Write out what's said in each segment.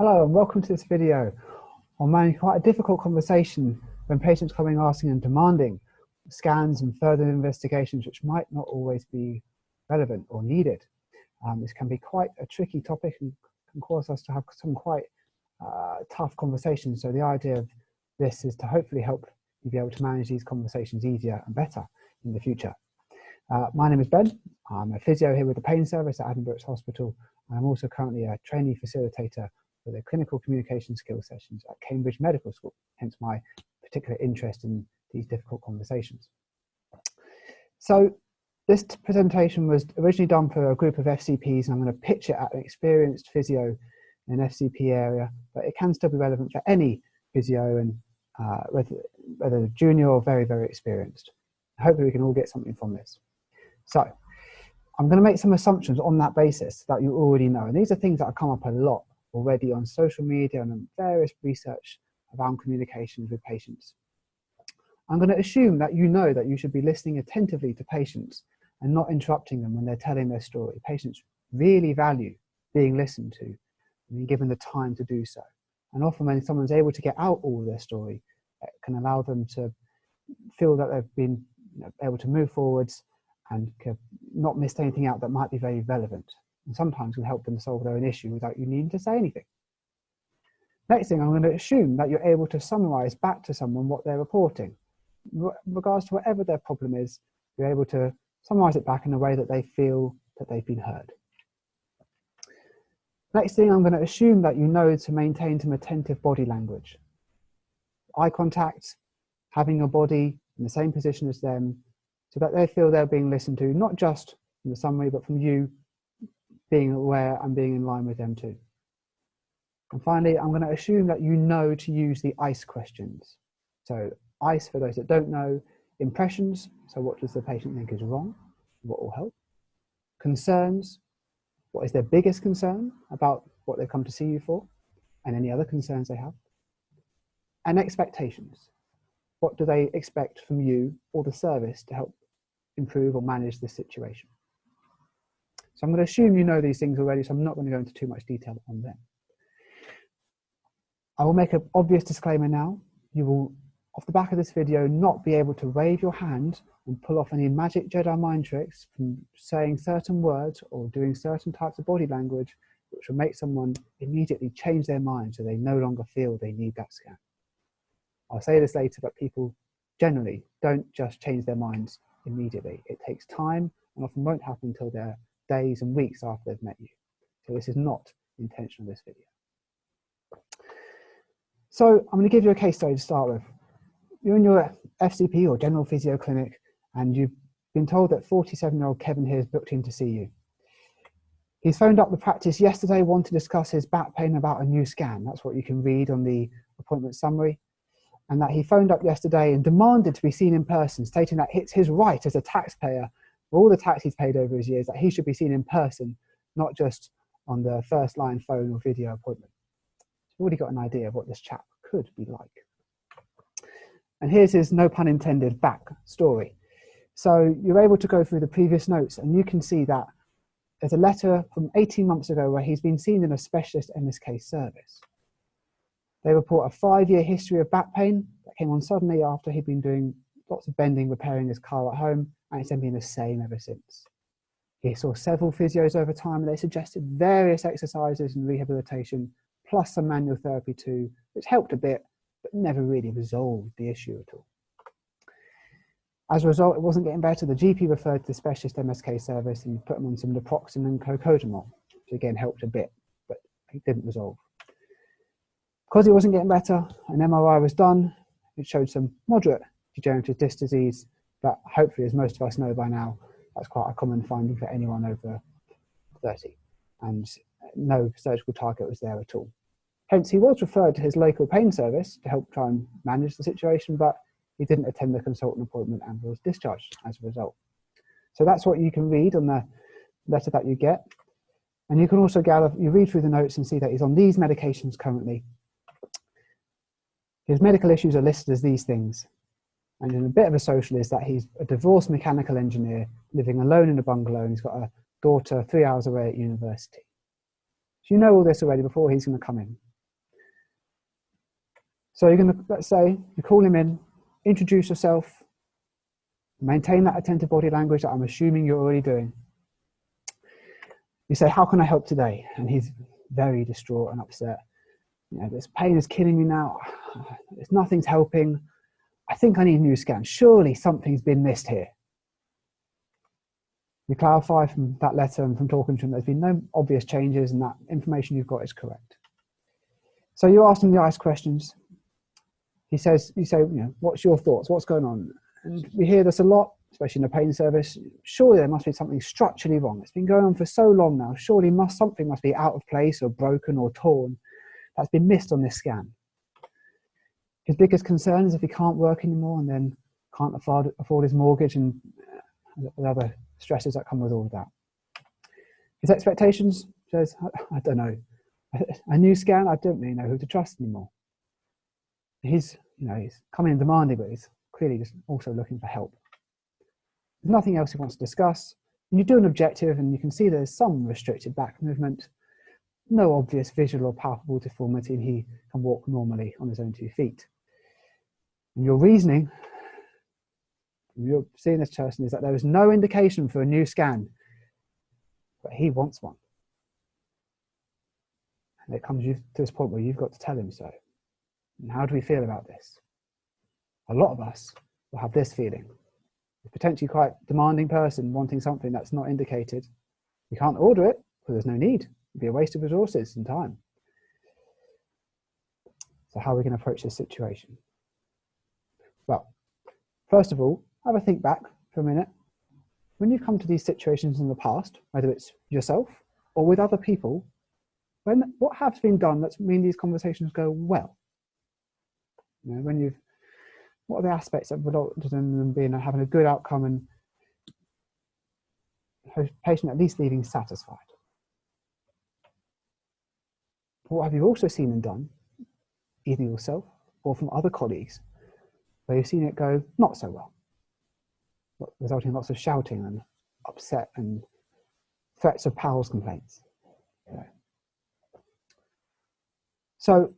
Hello and welcome to this video on managing quite a difficult conversation when patients come in asking and demanding scans and further investigations which might not always be relevant or needed. This can be quite a tricky topic and can cause us to have some quite tough conversations. So the idea of this is to hopefully help you be able to manage these conversations easier and better in the future. My name is Ben. I'm a physio here with the pain service at Edinburgh Hospital. I'm also currently a trainee facilitator for the clinical communication skills sessions at Cambridge Medical School, hence my particular interest in these difficult conversations. So this presentation was originally done for a group of FCPs, and I'm going to pitch it at an experienced physio in an FCP area, but it can still be relevant for any physio, and whether junior or very, very experienced. Hopefully we can all get something from this. So I'm going to make some assumptions on that basis that you already know, and these are things that have come up a lot already on social media and on various research around communications with patients. I'm going to assume that you know that you should be listening attentively to patients and not interrupting them when they're telling their story. Patients really value being listened to and being given the time to do so. And often when someone's able to get out all of their story, it can allow them to feel that they've been able to move forwards and not miss anything out that might be very relevant. And sometimes can help them solve their own issue without you needing to say anything. Next thing, I'm going to assume that you're able to summarize back to someone what they're reporting. In regards to whatever their problem is, you're able to summarize it back in a way that they feel that they've been heard. Next thing, I'm going to assume that you know to maintain some attentive body language. Eye contact, having your body in the same position as them, so that they feel they're being listened to, not just from the summary, but from you being aware and being in line with them too. And finally, I'm going to assume that you know to use the ICE questions. So ICE, for those that don't know, impressions, so what does the patient think is wrong? What will help? Concerns, what is their biggest concern about what they've come to see you for, and any other concerns they have? And expectations, what do they expect from you or the service to help improve or manage the situation? So I'm going to assume you know these things already, so I'm not going to go into too much detail on them. I will make an obvious disclaimer now. You will, off the back of this video, not be able to wave your hand and pull off any magic Jedi mind tricks from saying certain words or doing certain types of body language, which will make someone immediately change their mind so they no longer feel they need that scan. I'll say this later, but people generally don't just change their minds immediately. It takes time and often won't happen until they're days and weeks after they've met you. So this is not the intention of this video. So I'm going to give you a case study to start with. You're in your FCP or general physio clinic and you've been told that 47-year-old Kevin here is booked in to see you. He's phoned up the practice yesterday, wanting to discuss his back pain about a new scan. That's what you can read on the appointment summary. And that he phoned up yesterday and demanded to be seen in person, stating that it's his right as a taxpayer, for all the tax he's paid over his years, that he should be seen in person, not just on the first line phone or video appointment. You've already got an idea of what this chap could be like. And here's his, no pun intended, back story. So you're able to go through the previous notes and you can see that there's a letter from 18 months ago where he's been seen in a specialist MSK service. They report a 5-year history of back pain that came on suddenly after he'd been doing lots of bending, repairing his car at home, and it's then been the same ever since. He saw several physios over time, and they suggested various exercises and rehabilitation, plus some manual therapy too, which helped a bit, but never really resolved the issue at all. As a result, it wasn't getting better. The GP referred to the specialist MSK service and put him on some naproxen and cocodamol, which again helped a bit, but it didn't resolve. Because it wasn't getting better, an MRI was done. It showed some moderate degenerative disc disease, but hopefully, as most of us know by now, that's quite a common finding for anyone over 30, and no surgical target was there at all. Hence, he was referred to his local pain service to help try and manage the situation, but he didn't attend the consultant appointment and was discharged as a result. So that's what you can read on the letter that you get. And you can also gather, you read through the notes and see that he's on these medications currently. His medical issues are listed as these things. And in a bit of a social is that he's a divorced mechanical engineer living alone in a bungalow, and he's got a daughter 3 hours away at university. So you know all this already before he's going to come in. So you're going to, let's say, you call him in, introduce yourself, maintain that attentive body language that I'm assuming you're already doing. You say, how can I help today? And he's very distraught and upset. You know, this pain is killing me now. Nothing's helping. I think I need a new scan. Surely something's been missed here. You clarify from that letter and from talking to him, there's been no obvious changes and that information you've got is correct. So you ask him the ice questions. You say, you know, what's your thoughts? What's going on? And we hear this a lot, especially in the pain service. Surely there must be something structurally wrong. It's been going on for so long now. Surely something must be out of place or broken or torn that's been missed on this scan. His biggest concern is if he can't work anymore and then can't afford his mortgage and the other stresses that come with all of that. His expectations says, I don't know. A new scan, I don't really know who to trust anymore. He's coming in demanding, but he's clearly just also looking for help. There's nothing else he wants to discuss. And you do an objective and you can see there's some restricted back movement, no obvious visual or palpable deformity, and he can walk normally on his own 2 feet. And your reasoning, you're seeing this person, is that there is no indication for a new scan, but he wants one. And it comes to this point where you've got to tell him so. And how do we feel about this? A lot of us will have this feeling. A potentially quite demanding person wanting something that's not indicated. You can't order it because there's no need. It'd be a waste of resources and time. So how are we going to approach this situation? Well, first of all, have a think back for a minute. When you've come to these situations in the past, whether it's yourself or with other people, what has been done that's made these conversations go well? You know, what are the aspects that resulted in them having a good outcome and the patient at least leaving satisfied? What have you also seen and done, either yourself or from other colleagues, where you've seen it go not so well, resulting in lots of shouting and upset and threats of PALS complaints? Okay. So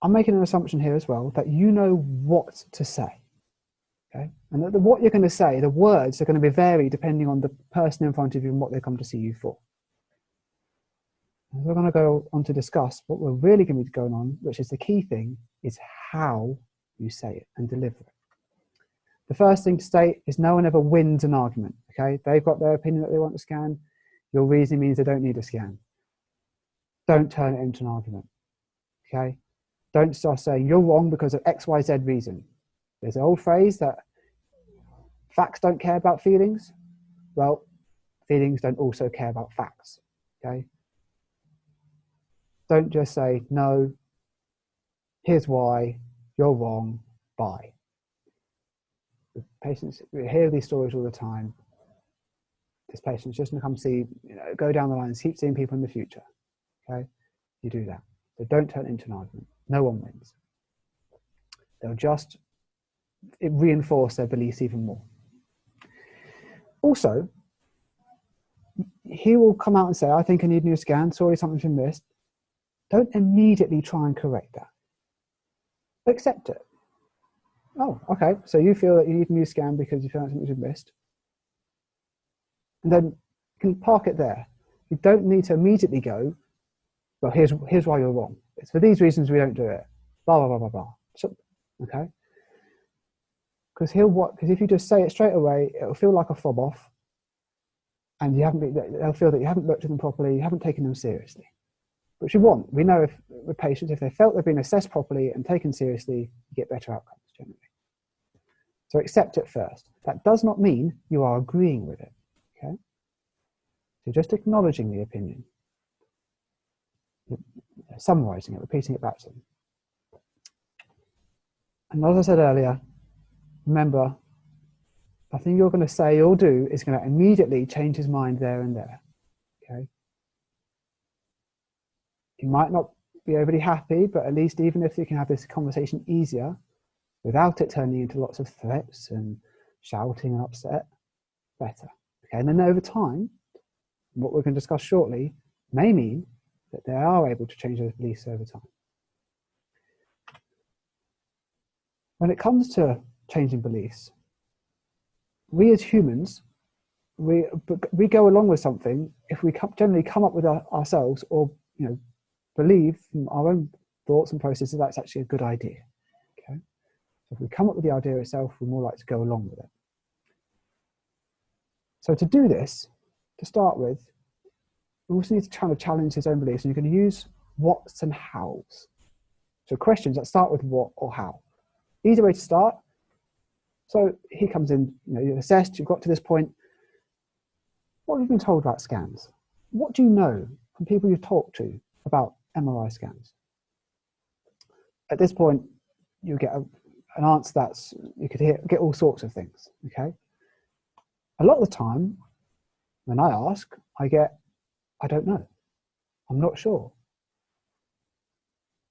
I'm making an assumption here as well that you know what to say, okay? And that what you're going to say, the words are going to be varied depending on the person in front of you and what they come to see you for. And we're going to go on to discuss what we're really going to be going on, which is the key thing, is how you say it and deliver it. The first thing to state is no one ever wins an argument, okay? They've got their opinion that they want to scan. Your reasoning means they don't need a scan. Don't turn it into an argument, okay? Don't start saying you're wrong because of X, Y, Z reason. There's an old phrase that facts don't care about feelings. Well, feelings don't also care about facts, okay? Don't just say, no, here's why, you're wrong, bye. Patients, we hear these stories all the time. This patient's just going to come see, go down the line and keep seeing people in the future, okay? You do that. So don't turn it into an argument. No one wins. They'll just reinforce their beliefs even more. Also, he will come out and say, I think I need a new scan, sorry, something's been missed. Don't immediately try and correct that. Accept it. Oh, okay, so you feel that you need a new scan because you feel like something's been missed. And then you can park it there. You don't need to immediately go, well, here's why you're wrong. It's for these reasons we don't do it. Blah, blah, blah, blah, blah. So, okay? Because if you just say it straight away, it'll feel like a fob off. And they'll feel that you haven't looked at them properly, you haven't taken them seriously. Which we want. We know with patients, if they felt they've been assessed properly and taken seriously, you get better outcomes generally. So accept it first. That does not mean you are agreeing with it, okay? So just acknowledging the opinion. Summarising it, repeating it back to them. And as I said earlier, remember, nothing you're going to say or do is going to immediately change his mind there and there, okay? He might not be overly happy, but at least even if you can have this conversation easier, without it turning into lots of threats and shouting and upset, better, okay? And then over time, what we're going to discuss shortly may mean that they are able to change those beliefs over time. When it comes to changing beliefs, we as humans, we go along with something if we generally come up with ourselves, or believe from our own thoughts and processes that's actually a good idea. Okay, so if we come up with the idea itself, we're more likely to go along with it. So to do this, to start with, we also need to try to challenge his own beliefs, and you're going to use whats and hows. So questions that start with what or how. Easy way to start. So he comes in, you've assessed, you've got to this point. What have you been told about scans? What do you know from people you've talked to about MRI scans? At this point, you get an answer that's, you could get all sorts of things, okay? A lot of the time, when I ask, I get, I don't know. I'm not sure.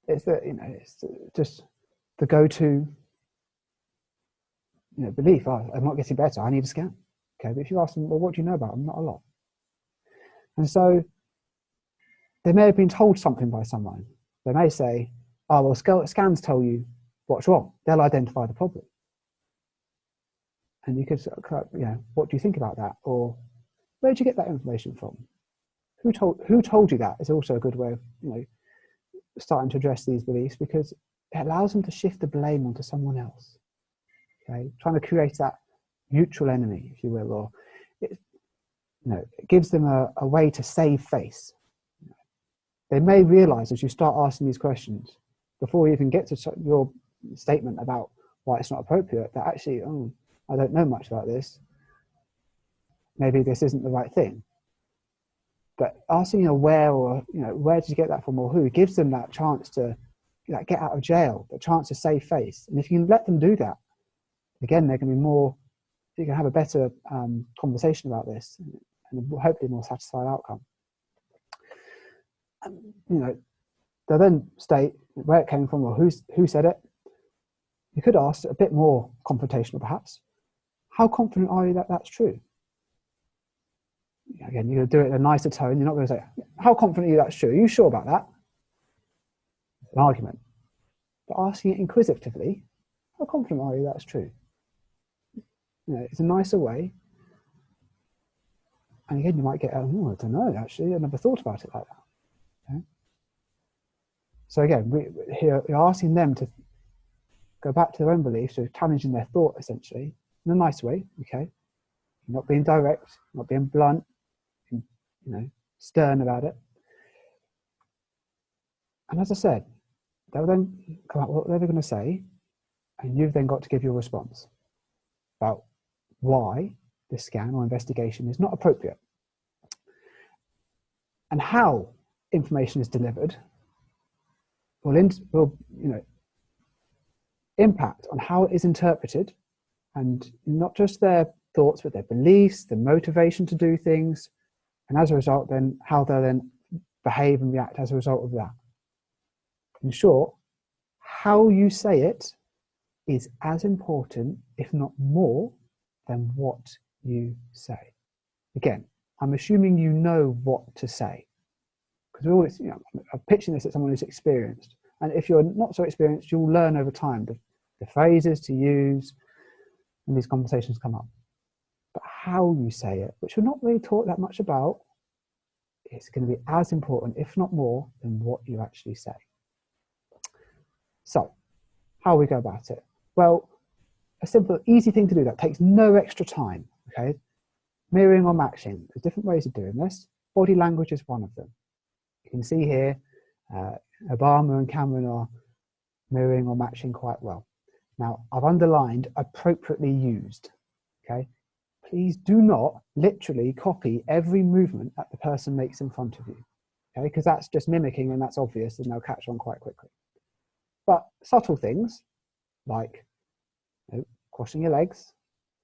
It's it's just the go-to, belief. Oh, I'm not getting better. I need a scan. Okay, but if you ask them, well, what do you know about them? Not a lot. And so they may have been told something by someone. They may say, oh, well, scans tell you what's wrong. They'll identify the problem. And you could, what do you think about that? Or where did you get that information from? Who told you that is also a good way of, starting to address these beliefs, because it allows them to shift the blame onto someone else. Okay, trying to create that neutral enemy, if you will, or it gives them a way to save face. They may realize as you start asking these questions, before you even get to your statement about why it's not appropriate, that actually, oh, I don't know much about this. Maybe this isn't the right thing. But asking where, or where did you get that from, or who, gives them that chance to get out of jail, the chance to save face. And if you can let them do that, again, they're going to be more, you can have a better conversation about this, and hopefully more satisfied outcome. They'll then state where it came from, or who said it. You could ask a bit more confrontational, perhaps. How confident are you that that's true? Again, you're going to do it in a nicer tone. You're not going to say, how confident are you that's true? Are you sure about that? It's an argument. But asking it inquisitively, how confident are you that's true? It's a nicer way. And again, you might get, oh, I don't know, actually, I never thought about it like that. Okay? So again, we're asking them to go back to their own beliefs, so challenging their thought, essentially, in a nice way, okay? Not being direct, not being blunt, stern about it. And as I said, they'll then come out what they're going to say, and you've then got to give your response about why this scan or investigation is not appropriate, and how information is delivered will impact on how it is interpreted, and not just their thoughts, but their beliefs, the motivation to do things, and as a result, then how they'll then behave and react as a result of that. In short, how you say it is as important, if not more, than what you say. Again, I'm assuming you know what to say, because we're always, I'm pitching this at someone who's experienced. And if you're not so experienced, you'll learn over time the phrases to use when these conversations come up. But how you say it, which we're not really taught that much about, is going to be as important, if not more, than what you actually say. So, how we go about it? Well, a simple, easy thing to do that takes no extra time, okay? Mirroring or matching. There's different ways of doing this. Body language is one of them. You can see here, Obama and Cameron are mirroring or matching quite well. Now, I've underlined appropriately used, okay? Please do not literally copy every movement that the person makes in front of you, okay? Because that's just mimicking, and that's obvious, and they'll catch on quite quickly. But subtle things like crossing your legs,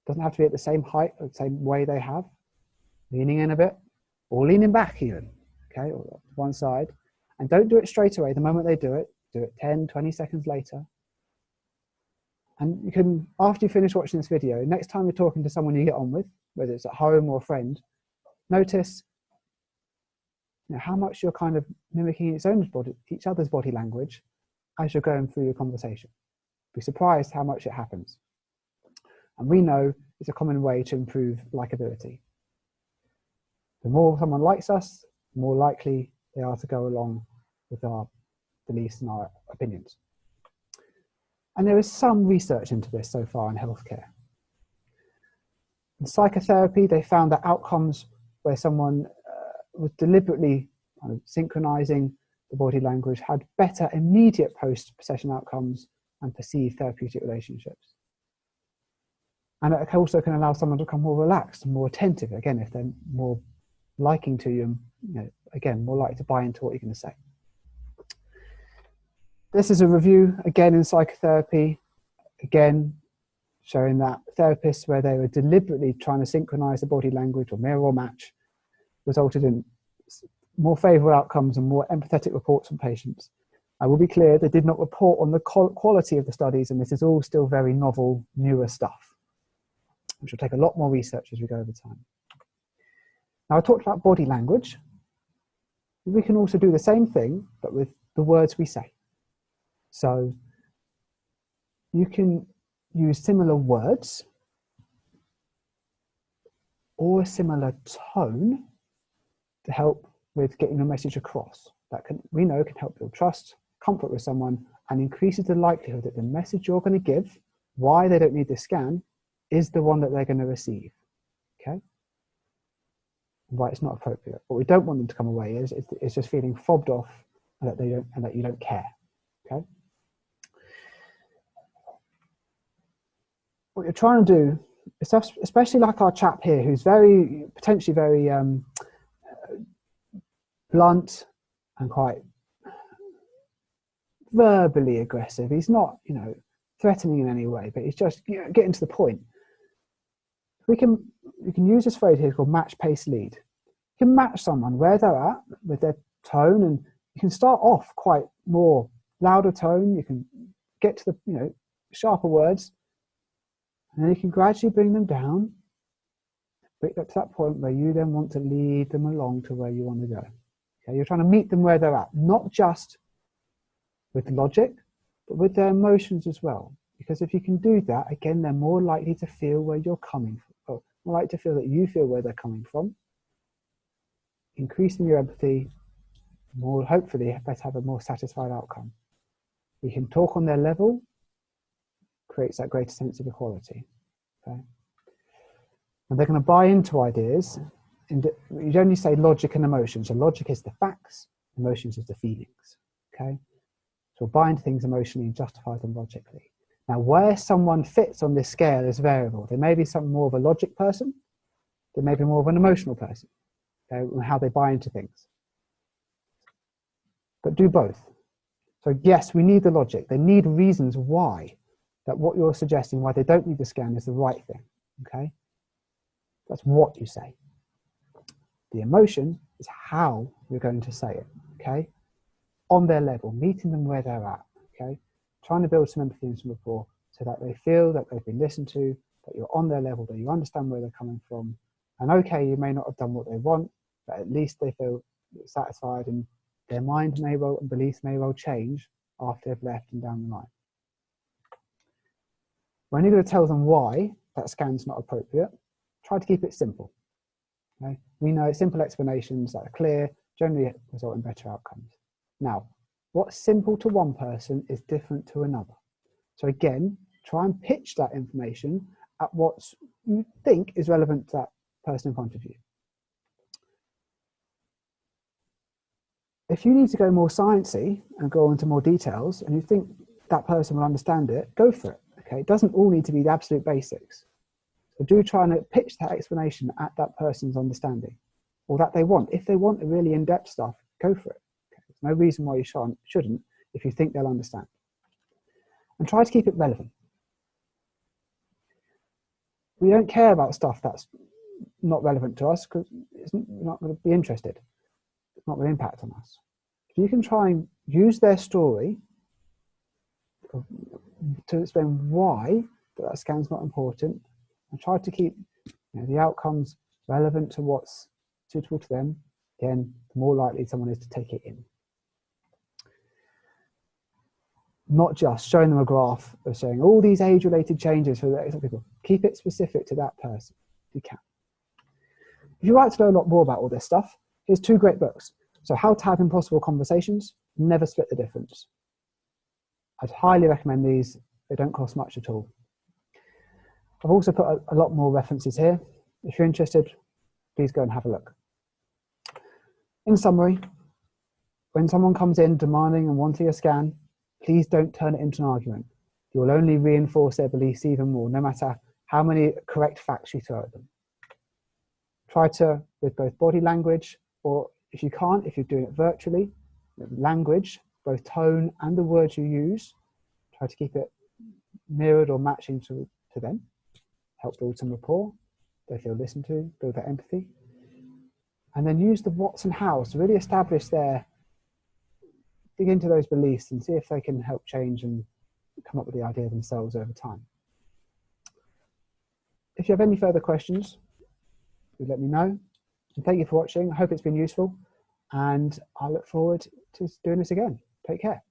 doesn't have to be at the same height or the same way they have, leaning in a bit, or leaning back even, okay, or to one side. And don't do it straight away. The moment they do it 10, 20 seconds later. And you can, after you finish watching this video, next time you're talking to someone you get on with, whether it's at home or a friend, notice how much you're kind of mimicking each other's body language as you're going through your conversation. Be surprised how much it happens. And we know it's a common way to improve likability. The more someone likes us, the more likely they are to go along with our beliefs and our opinions. And there is some research into this so far in healthcare. In psychotherapy, they found that outcomes where someone was deliberately kind of synchronizing the body language had better immediate post-session outcomes and perceived therapeutic relationships. And it also can allow someone to become more relaxed and more attentive, again, if they're more liking to you, and again, more likely to buy into what you're going to say. This is a review, again, in psychotherapy, again, showing that therapists where they were deliberately trying to synchronize the body language or mirror or match resulted in more favorable outcomes and more empathetic reports from patients. I will be clear, they did not report on the quality of the studies, and this is all still very novel, newer stuff, which will take a lot more research as we go over time. Now, I talked about body language. We can also do the same thing, but with the words we say. So you can use similar words or a similar tone to help with getting a message across. That we know can help build trust, comfort with someone, and increases the likelihood that the message you're going to give, why they don't need this scan, is the one that they're going to receive. Okay? Why it's not appropriate. What we don't want them to come away is just feeling fobbed off and that you don't care. Okay? What you're trying to do, especially like our chap here, who's potentially very blunt and quite verbally aggressive. He's not, threatening in any way, but he's just getting to the point. We can use this phrase here called match, pace, lead. You can match someone where they're at with their tone, and you can start off quite more louder tone. You can get to the sharper words, and then you can gradually bring them down, bring up to that point where you then want to lead them along to where you want to go. Okay, you're trying to meet them where they're at, not just with logic, but with their emotions as well. Because if you can do that, again, they're more likely to feel where you're coming from, or more likely to feel that you feel where they're coming from. Increasing your empathy, hopefully, better have a more satisfied outcome. We can talk on their level, creates that greater sense of equality. Okay? And they're going to buy into ideas. You only say logic and emotion. So logic is the facts, emotions is the feelings. Okay? So we'll buy into things emotionally and justify them logically. Now, where someone fits on this scale is variable. They may be more of a logic person. They may be more of an emotional person. Okay? And how they buy into things. But do both. So yes, we need the logic. They need reasons why that what you're suggesting, why they don't need the scan, is the right thing. Okay? That's what you say. The emotion is how you're going to say it. Okay? On their level, meeting them where they're at. Okay? Trying to build some empathy and some rapport so that they feel that they've been listened to, that you're on their level, that you understand where they're coming from. And okay, you may not have done what they want, but at least they feel satisfied, and their mind may well and beliefs may well change after they've left and down the line. When you're going to tell them why that scan's not appropriate, try to keep it simple. Okay? We know simple explanations that are clear generally result in better outcomes. Now, what's simple to one person is different to another. So again, try and pitch that information at what you think is relevant to that person in front of you. If you need to go more sciencey and go into more details, and you think that person will understand it, go for it. Okay, it doesn't all need to be the absolute basics. So do try and pitch that explanation at that person's understanding, or that they want. If they want the really in-depth stuff, go for it. Okay? There's no reason why you shouldn't if you think they'll understand. And try to keep it relevant. We don't care about stuff that's not relevant to us because we're not going to be interested. It's not going to impact on us. If you can try and use their story to explain why that scan's not important, and try to keep the outcomes relevant to what's suitable to them, again, the more likely someone is to take it in. not just showing them a graph of showing all these age-related changes for the people. Keep it specific to that person if you can. If you'd like to know a lot more about all this stuff, here's 2 great books. So How to Have Impossible Conversations, Never Split the Difference. I'd highly recommend these. They don't cost much at all. I've also put a lot more references here. If you're interested, please go and have a look. In summary, when someone comes in demanding and wanting a scan, please don't turn it into an argument. You will only reinforce their beliefs even more, no matter how many correct facts you throw at them. Try to, with both body language, or if you can't, if you're doing it virtually, language, both tone and the words you use, try to keep it mirrored or matching to them. Help build some rapport. They feel listened to, build that empathy. And then use the what's and hows to really establish dig into those beliefs and see if they can help change and come up with the idea themselves over time. If you have any further questions, do let me know. And thank you for watching. I hope it's been useful, and I look forward to doing this again. Take care.